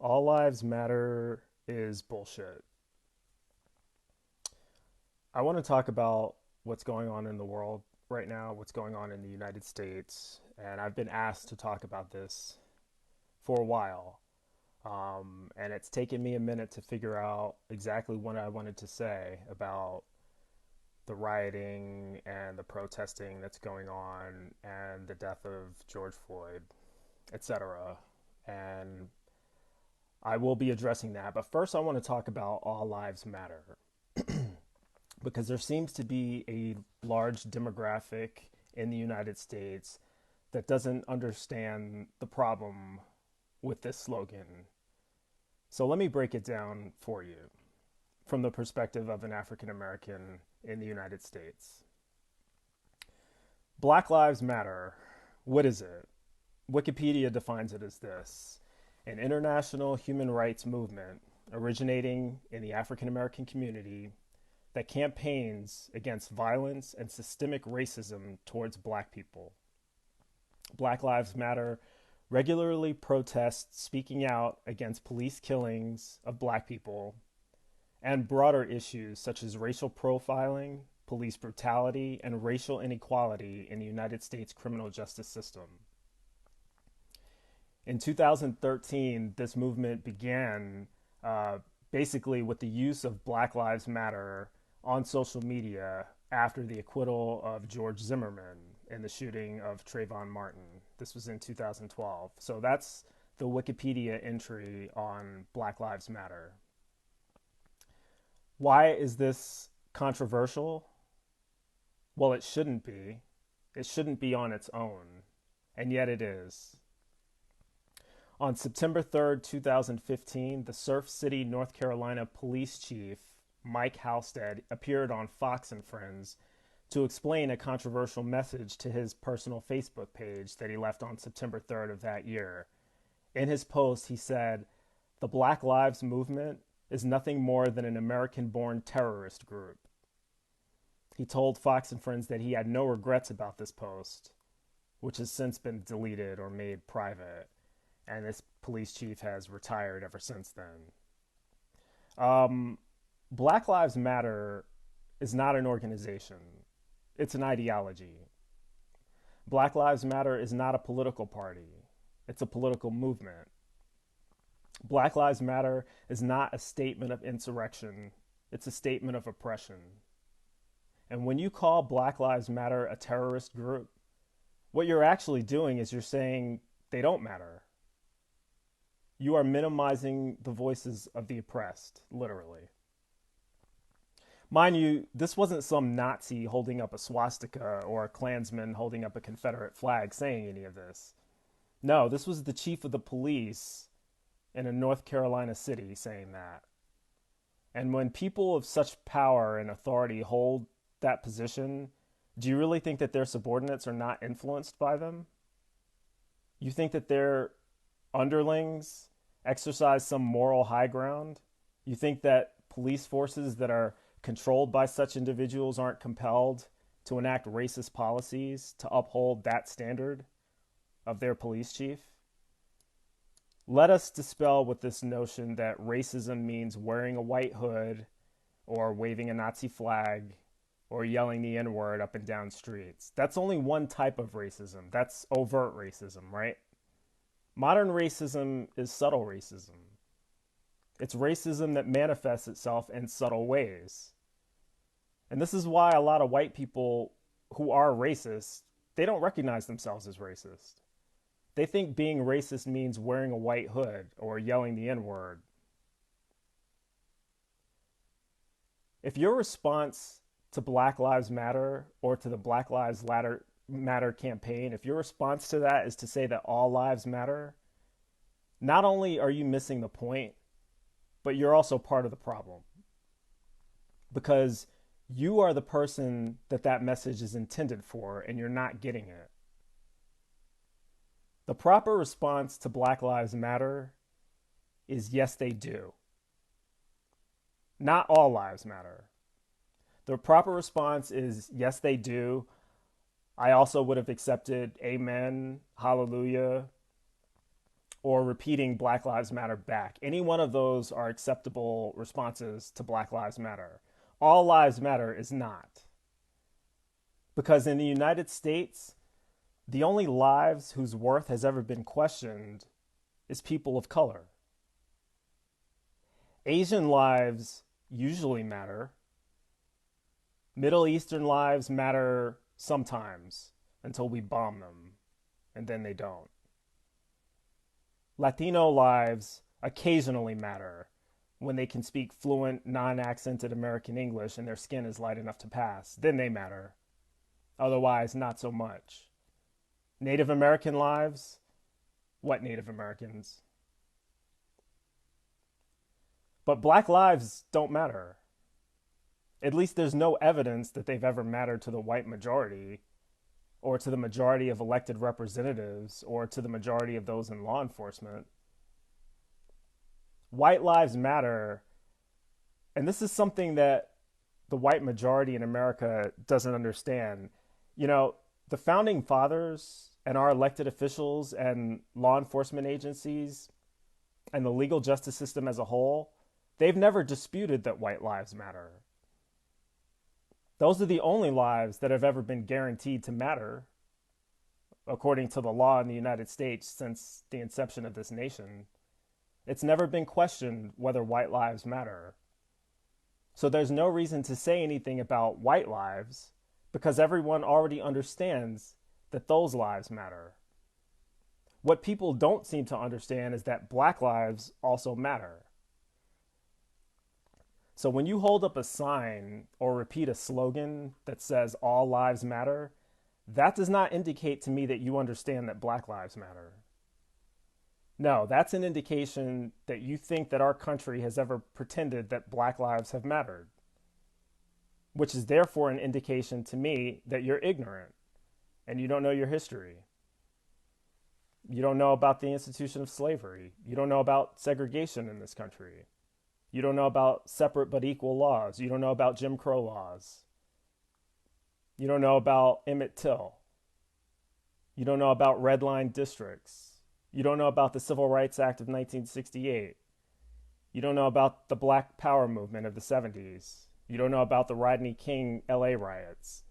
All lives matter is bullshit. I want to talk about what's going on in the world right now, what's going on in the United States, and I've been asked to talk about this for a while. And it's taken me a minute to figure out exactly what I wanted to say about the rioting and the protesting that's going on and the death of George Floyd, etc. And I will be addressing that. But first, I want to talk about All Lives Matter because there seems to be a large demographic in the United States that doesn't understand the problem with this slogan. So let me break it down for you from the perspective of an African American in the United States. Black Lives Matter. What is it? Wikipedia defines it as this: an international human rights movement originating in the African American community that campaigns against violence and systemic racism towards black people. Black Lives Matter regularly protests speaking out against police killings of black people and broader issues such as racial profiling, police brutality, and racial inequality in the United States criminal justice system. In 2013, this movement began basically with the use of Black Lives Matter on social media after the acquittal of George Zimmerman in the shooting of Trayvon Martin. This was in 2012. So that's the Wikipedia entry on Black Lives Matter. Why is this controversial? Well, it shouldn't be. It shouldn't be on its own, and yet it is. On September 3rd, 2015, the Surf City, North Carolina police chief, Mike Halstead, appeared on Fox and Friends to explain a controversial message to his personal Facebook page that he left on September 3rd of that year. In his post, he said, "The Black Lives Movement is nothing more than an American-born terrorist group." He told Fox and Friends that he had no regrets about this post, which has since been deleted or made private, and this police chief has retired ever since then. Black Lives Matter is not an organization. It's an ideology. Black Lives Matter is not a political party. It's a political movement. Black Lives Matter is not a statement of insurrection. It's a statement of oppression. And when you call Black Lives Matter a terrorist group, what you're actually doing is you're saying they don't matter. You are minimizing the voices of the oppressed, literally. Mind you, this wasn't some Nazi holding up a swastika or a Klansman holding up a Confederate flag saying any of this. No, this was the chief of the police in a North Carolina city saying that. And when people of such power and authority hold that position, do you really think that their subordinates are not influenced by them? You think that their underlings exercise some moral high ground? You think that police forces that are controlled by such individuals aren't compelled to enact racist policies to uphold that standard of their police chief? Let us dispel with this notion that racism means wearing a white hood or waving a Nazi flag or yelling the N-word up and down streets. That's only one type of racism. That's overt racism, right? Modern racism is subtle racism. It's racism that manifests itself in subtle ways. And this is why a lot of white people who are racist, they don't recognize themselves as racist. They think being racist means wearing a white hood or yelling the N-word. If your response to Black Lives Matter or to the Black Lives Matter campaign, if your response to that is to say that all lives matter, not only are you missing the point, but you're also part of the problem. Because you are the person that message is intended for, and you're not getting it. The proper response to Black Lives Matter is yes, they do. Not all lives matter. The proper response is yes, they do. I also would have accepted amen, hallelujah, or repeating Black Lives Matter back. Any one of those are acceptable responses to Black Lives Matter. All lives matter is not. Because in the United States, the only lives whose worth has ever been questioned is people of color. Asian lives usually matter. Middle Eastern lives matter sometimes until we bomb them, and then they don't. Latino lives occasionally matter when they can speak fluent, non-accented American English and their skin is light enough to pass. Then they matter. Otherwise, not so much. Native American lives? What Native Americans? But Black lives don't matter. At least there's no evidence that they've ever mattered to the white majority, or to the majority of elected representatives, or to the majority of those in law enforcement. White lives matter, and this is something that the white majority in America doesn't understand. You know, the founding fathers and our elected officials and law enforcement agencies and the legal justice system as a whole, they've never disputed that white lives matter. Those are the only lives that have ever been guaranteed to matter, according to the law in the United States since the inception of this nation. It's never been questioned whether white lives matter. So there's no reason to say anything about white lives because everyone already understands that those lives matter. What people don't seem to understand is that Black lives also matter. So when you hold up a sign or repeat a slogan that says all lives matter, that does not indicate to me that you understand that Black lives matter. No, that's an indication that you think that our country has ever pretended that Black lives have mattered, which is therefore an indication to me that you're ignorant and you don't know your history. You don't know about the institution of slavery. You don't know about segregation in this country. You don't know about separate but equal laws. You don't know about Jim Crow laws. You don't know about Emmett Till. You don't know about red line districts. You don't know about the Civil Rights Act of 1968. You don't know about the Black Power movement of the 70s. You don't know about the Rodney King LA riots.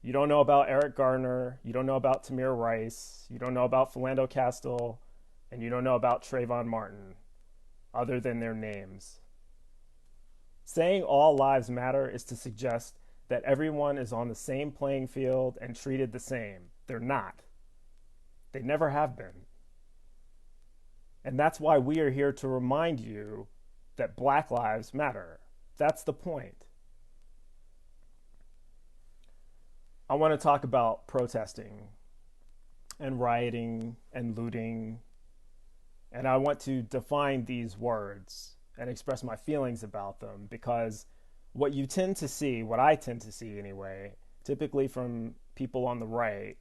You don't know about Eric Garner. You don't know about Tamir Rice. You don't know about Philando Castile. And you don't know about Trayvon Martin, other than their names. Saying all lives matter is to suggest that everyone is on the same playing field and treated the same. They're not. They never have been. And that's why we are here to remind you that Black lives matter. That's the point. I want to talk about protesting and rioting and looting. And I want to define these words and express my feelings about them because what you tend to see, what I tend to see anyway, typically from people on the right,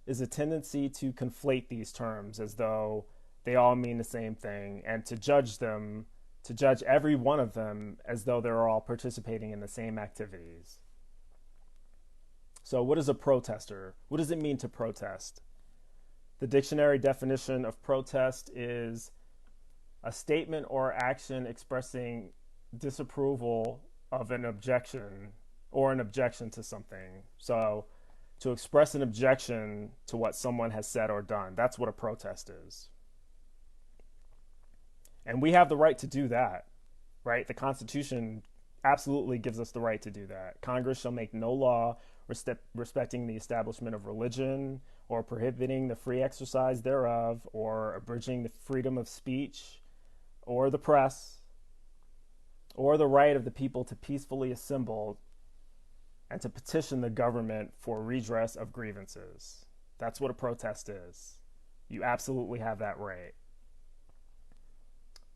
is a tendency to conflate these terms as though they all mean the same thing and to judge them, to judge every one of them as though they're all participating in the same activities. So what is a protester? What does it mean to protest? The dictionary definition of protest is a statement or action expressing disapproval of an objection or an objection to something. So to express an objection to what someone has said or done, that's what a protest is. And we have the right to do that, right? The Constitution absolutely gives us the right to do that. Congress shall make no law respecting the establishment of religion or prohibiting the free exercise thereof or abridging the freedom of speech or the press or the right of the people to peacefully assemble and to petition the government for redress of grievances. That's what a protest is. You absolutely have that right.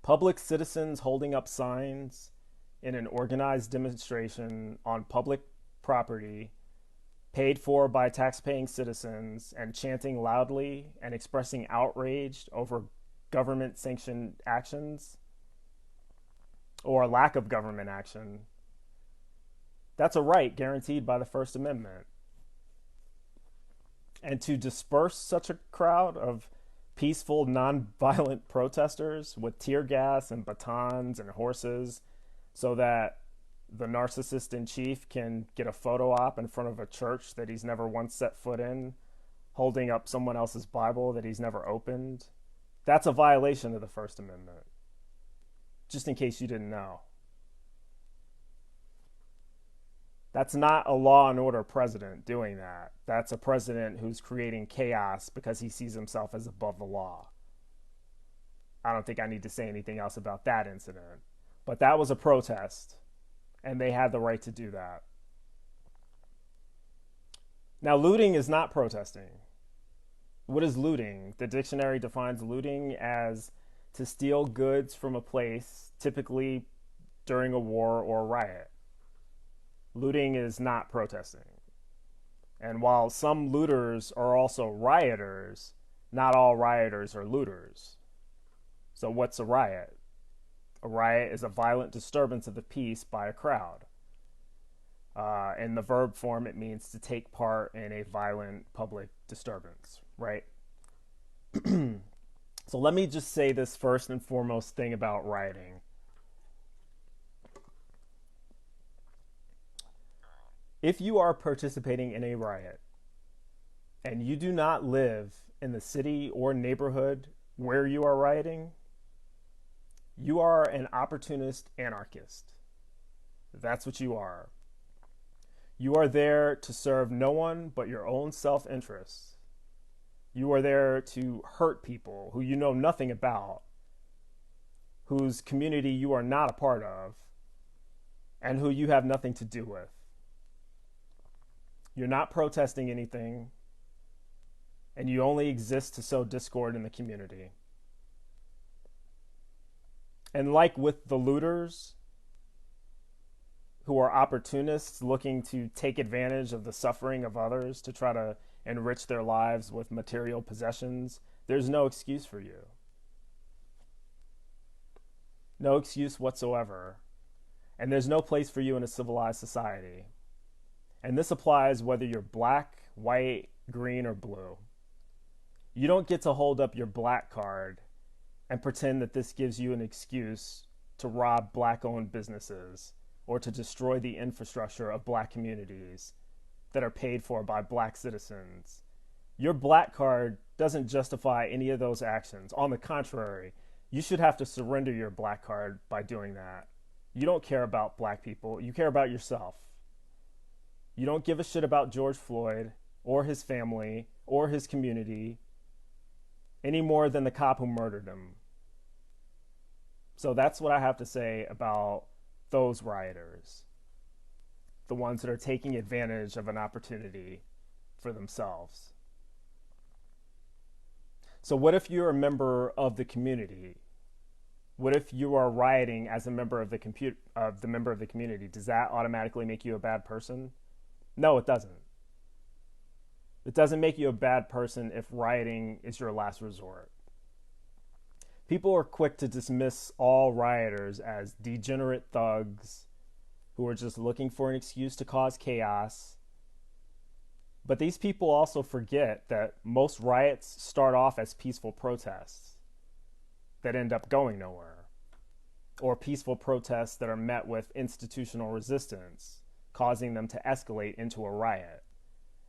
Public citizens holding up signs in an organized demonstration on public property paid for by tax-paying citizens and chanting loudly and expressing outrage over government-sanctioned actions or lack of government action. That's a right guaranteed by the First Amendment. And to disperse such a crowd of peaceful, non-violent protesters with tear gas and batons and horses so that the narcissist in chief can get a photo op in front of a church that he's never once set foot in, holding up someone else's Bible that he's never opened. That's a violation of the First Amendment, just in case you didn't know. That's not a law and order president doing that. That's a president who's creating chaos because he sees himself as above the law. I don't think I need to say anything else about that incident. But that was a protest, and they had the right to do that. Now, looting is not protesting. What is looting? The dictionary defines looting as to steal goods from a place, typically during a war or a riot. Looting is not protesting. And while some looters are also rioters, not all rioters are looters. So what's a riot? A riot is a violent disturbance of the peace by a crowd. In the verb form, it means to take part in a violent public disturbance, right? So let me just say this first and foremost thing about rioting. If you are participating in a riot and you do not live in the city or neighborhood where you are rioting, you are an opportunist anarchist. That's what you are. You are there to serve no one but your own self-interest. You are there to hurt people who you know nothing about, whose community you are not a part of, and who you have nothing to do with. You're not protesting anything, and you only exist to sow discord in the community. And like with the looters, who are opportunists looking to take advantage of the suffering of others to try to enrich their lives with material possessions, there's no excuse for you. No excuse whatsoever. And there's no place for you in a civilized society. And this applies whether you're black, white, green, or blue. You don't get to hold up your black card and pretend that this gives you an excuse to rob black-owned businesses or to destroy the infrastructure of black communities that are paid for by black citizens. Your black card doesn't justify any of those actions. On the contrary, you should have to surrender your black card by doing that. You don't care about black people. You care about yourself. You don't give a shit about George Floyd or his family or his community any more than the cop who murdered him. So that's what I have to say about those rioters, the ones that are taking advantage of an opportunity for themselves. So what if you're a member of the community? What if you are rioting as a member of the community? Does that automatically make you a bad person? No, it doesn't. It doesn't make you a bad person if rioting is your last resort. People are quick to dismiss all rioters as degenerate thugs who are just looking for an excuse to cause chaos. But these people also forget that most riots start off as peaceful protests that end up going nowhere, or peaceful protests that are met with institutional resistance, causing them to escalate into a riot.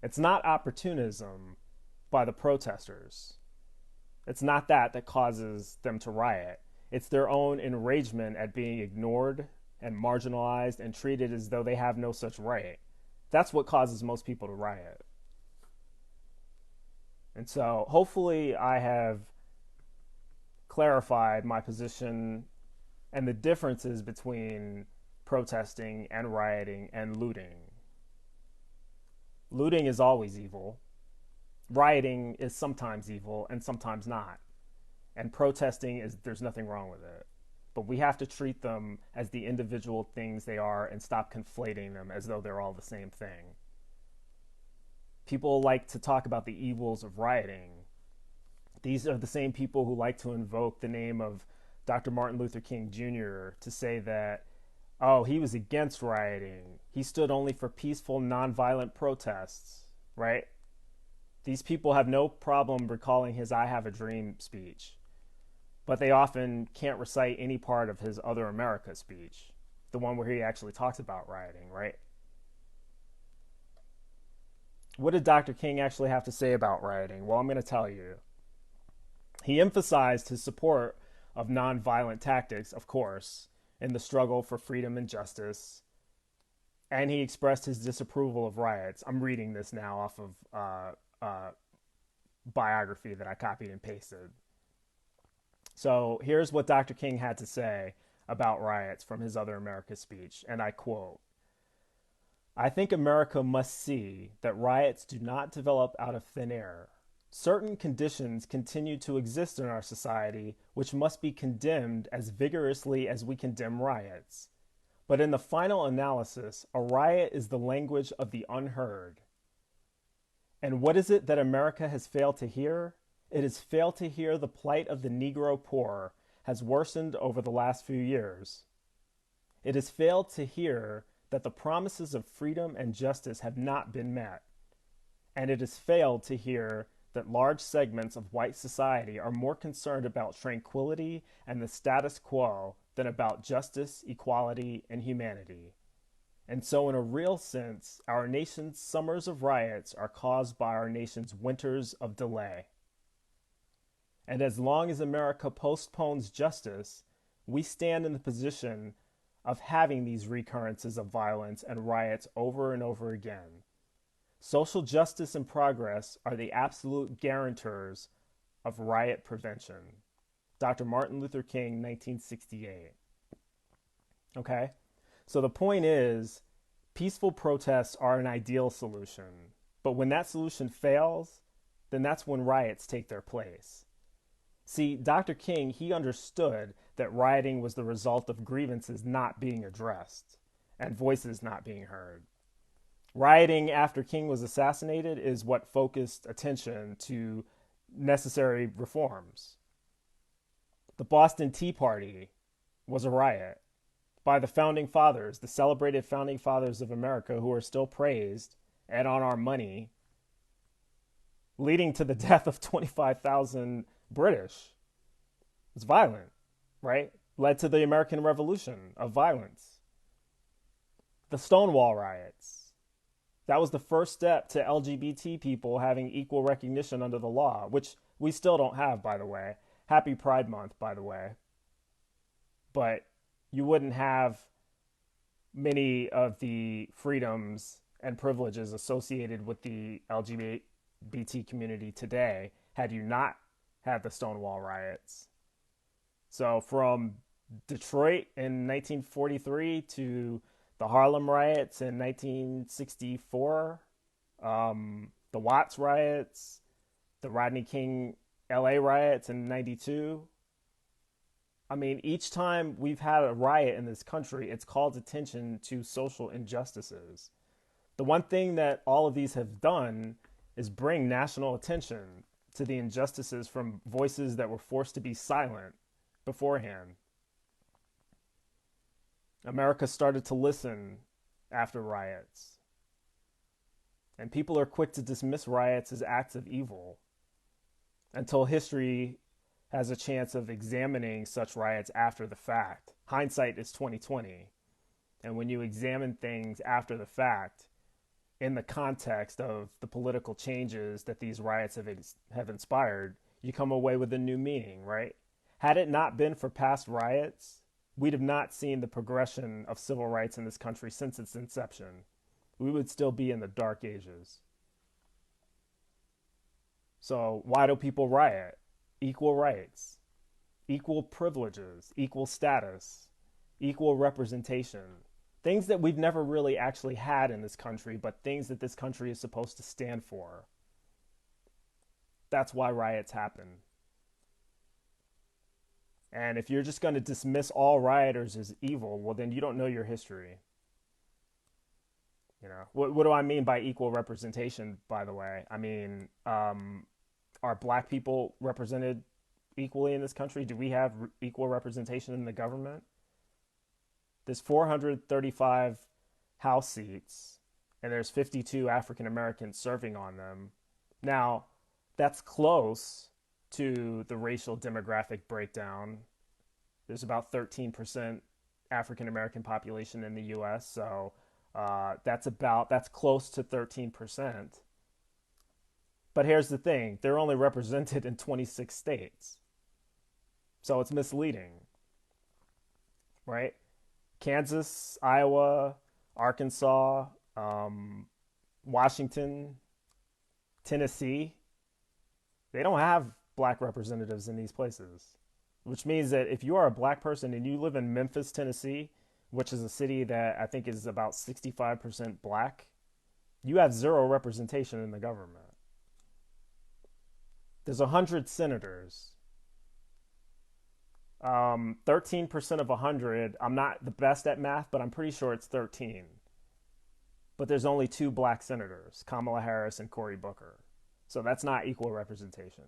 It's not opportunism by the protesters. It's not that causes them to riot. It's their own enragement at being ignored and marginalized and treated as though they have no such right. That's what causes most people to riot. And so hopefully I have clarified my position and the differences between protesting and rioting and looting. Looting is always evil. Rioting is sometimes evil and sometimes not. And protesting there's nothing wrong with it. But we have to treat them as the individual things they are and stop conflating them as though they're all the same thing. People like to talk about the evils of rioting. These are the same people who like to invoke the name of Dr. Martin Luther King Jr. to say that, oh, he was against rioting. He stood only for peaceful, nonviolent protests, right? These people have no problem recalling his I Have a Dream speech, but they often can't recite any part of his Other America speech, the one where he actually talks about rioting, right? What did Dr. King actually have to say about rioting? Well, I'm going to tell you. He emphasized his support of nonviolent tactics, of course, in the struggle for freedom and justice, and he expressed his disapproval of riots. I'm reading this now off of biography that I copied and pasted. So here's what Dr. King had to say about riots from his Other America speech, and I quote, "I think America must see that riots do not develop out of thin air. Certain conditions continue to exist in our society which must be condemned as vigorously as we condemn riots. But in the final analysis, a riot is the language of the unheard. And what is it that America has failed to hear? It has failed to hear the plight of the Negro poor has worsened over the last few years. It has failed to hear that the promises of freedom and justice have not been met. And it has failed to hear that large segments of white society are more concerned about tranquility and the status quo than about justice, equality, and humanity. And so, in a real sense, our nation's summers of riots are caused by our nation's winters of delay. And as long as America postpones justice, we stand in the position of having these recurrences of violence and riots over and over again. Social justice and progress are the absolute guarantors of riot prevention." Dr. Martin Luther King, 1968. Okay? So the point is, peaceful protests are an ideal solution. But when that solution fails, then that's when riots take their place. See, Dr. King, he understood that rioting was the result of grievances not being addressed and voices not being heard. Rioting after King was assassinated is what focused attention to necessary reforms. The Boston Tea Party was a riot by the founding fathers, the celebrated founding fathers of America, who are still praised and on our money, leading to the death of 25,000 British. It's violent, right? Led to the American Revolution of violence. The Stonewall Riots. That was the first step to LGBT people having equal recognition under the law, which we still don't have, by the way. Happy Pride Month, by the way. But you wouldn't have many of the freedoms and privileges associated with the LGBT community today had you not had the Stonewall Riots. So from Detroit in 1943 to the Harlem Riots in 1964, the Watts Riots, the Rodney King LA Riots in 92. I mean, each time we've had a riot in this country, it's called attention to social injustices. The one thing that all of these have done is bring national attention to the injustices from voices that were forced to be silent beforehand. America started to listen after riots. And people are quick to dismiss riots as acts of evil until history has a chance of examining such riots after the fact. Hindsight is 2020. And when you examine things after the fact, in the context of the political changes that these riots have inspired, you come away with a new meaning, right? Had it not been for past riots, we'd have not seen the progression of civil rights in this country since its inception. We would still be in the dark ages. So why do people riot? Equal rights, equal privileges, equal status, equal representation. Things that we've never really actually had in this country, but things that this country is supposed to stand for. That's why riots happen. And if you're just going to dismiss all rioters as evil, well, then you don't know your history. You know, what do I mean by equal representation, by the way? I mean, are black people represented equally in this country? Do we have equal representation in the government? There's 435 House seats, and there's 52 African Americans serving on them. Now, that's close to the racial demographic breakdown. There's about 13% African American population in the U.S., so that's close to 13%. But here's the thing: they're only represented in 26 states, so it's misleading, right? Kansas, Iowa, Arkansas, um, Washington, Tennessee, they don't have black representatives in these places, which means that if you are a black person and you live in Memphis, Tennessee, which is a city that I think is about 65% black, you have zero representation in the government. There's 100 senators. 13% of 100, I'm not the best at math, but I'm pretty sure it's 13. But there's only two black senators, Kamala Harris and Cory Booker. So that's not equal representation.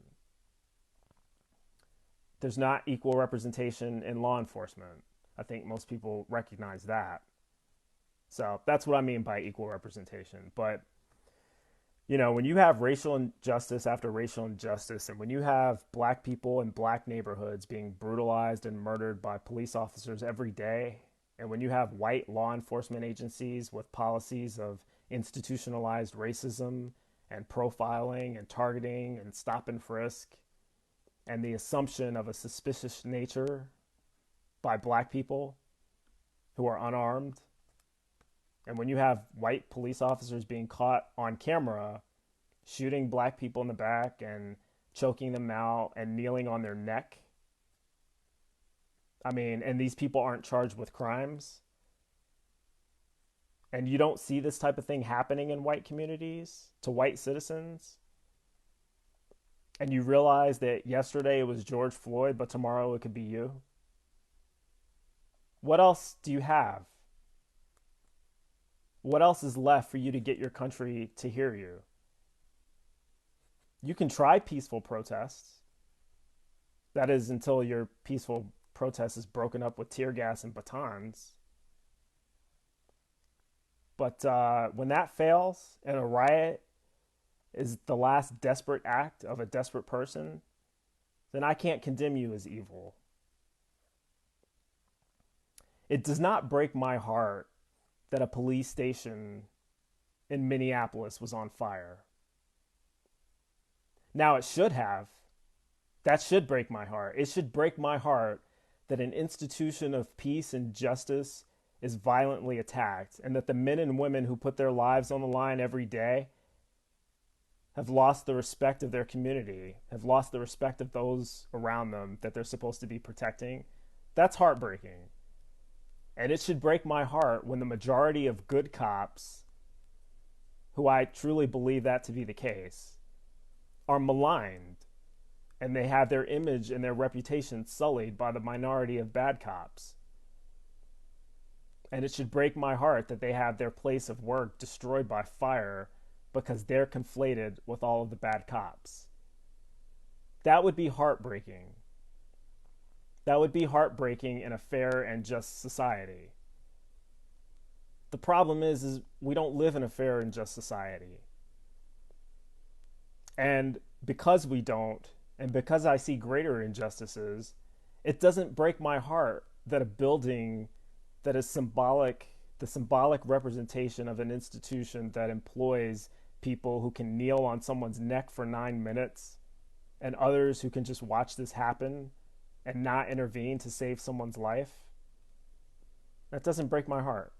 There's not equal representation in law enforcement. I think most people recognize that. So that's what I mean by equal representation. But, when you have racial injustice after racial injustice, and when you have black people in black neighborhoods being brutalized and murdered by police officers every day, and when you have white law enforcement agencies with policies of institutionalized racism and profiling and targeting and stop and frisk, and the assumption of a suspicious nature by black people who are unarmed, and when you have white police officers being caught on camera shooting black people in the back and choking them out and kneeling on their neck, and these people aren't charged with crimes, and you don't see this type of thing happening in white communities to white citizens, and you realize that yesterday it was George Floyd, but tomorrow it could be you, what else do you have? What else is left for you to get your country to hear you? You can try peaceful protests. That is, until your peaceful protest is broken up with tear gas and batons. But when that fails and a riot is the last desperate act of a desperate person, then I can't condemn you as evil. It does not break my heart that a police station in Minneapolis was on fire. Now, it should have. That should break my heart. It should break my heart that an institution of peace and justice is violently attacked, and that the men and women who put their lives on the line every day have lost the respect of their community, have lost the respect of those around them that they're supposed to be protecting. That's heartbreaking. And it should break my heart when the majority of good cops, who I truly believe that to be the case, are maligned, and they have their image and their reputation sullied by the minority of bad cops. And it should break my heart that they have their place of work destroyed by fire because they're conflated with all of the bad cops. That would be heartbreaking. That would be heartbreaking in a fair and just society. The problem is we don't live in a fair and just society. And because we don't, and because I see greater injustices, it doesn't break my heart that a building that is the symbolic representation of an institution that employs people who can kneel on someone's neck for 9 minutes and others who can just watch this happen and not intervene to save someone's life, that doesn't break my heart.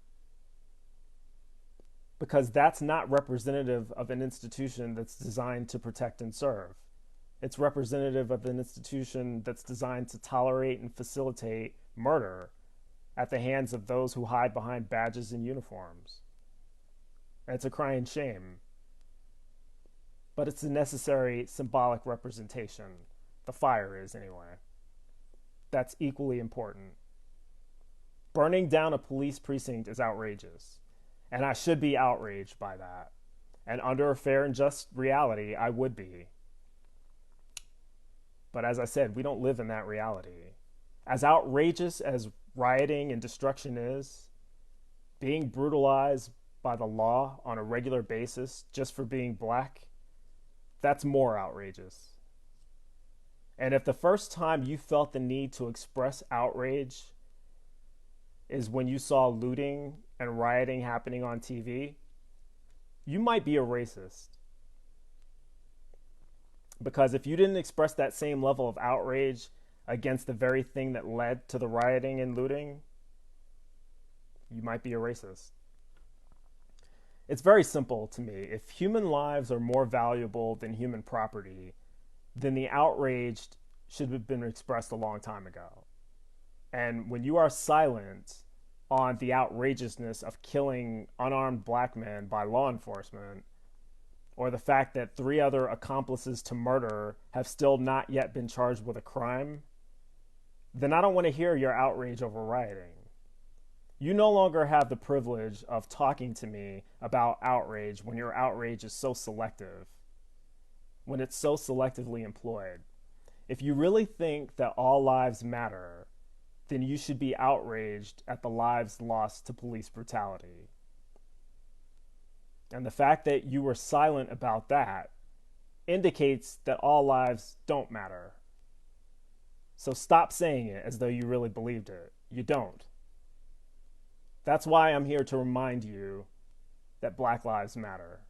Because that's not representative of an institution that's designed to protect and serve. It's representative of an institution that's designed to tolerate and facilitate murder at the hands of those who hide behind badges and uniforms. And it's a crying shame. But it's a necessary symbolic representation. The fire is, anyway. That's equally important. Burning down a police precinct is outrageous. And I should be outraged by that. And under a fair and just reality, I would be. But as I said, we don't live in that reality. As outrageous as rioting and destruction is, being brutalized by the law on a regular basis just for being black, That's more outrageous. And if the first time you felt the need to express outrage is when you saw looting and rioting happening on TV, you might be a racist. Because if you didn't express that same level of outrage against the very thing that led to the rioting and looting, you might be a racist. It's very simple to me. If human lives are more valuable than human property, then the outrage should have been expressed a long time ago. And when you are silent on the outrageousness of killing unarmed black men by law enforcement, or the fact that 3 other accomplices to murder have still not yet been charged with a crime, then I don't want to hear your outrage over rioting. You no longer have the privilege of talking to me about outrage when your outrage is so selective, when it's so selectively employed. If you really think that all lives matter, then you should be outraged at the lives lost to police brutality. And the fact that you were silent about that indicates that all lives don't matter. So stop saying it as though you really believed it. You don't. That's why I'm here to remind you that Black Lives Matter.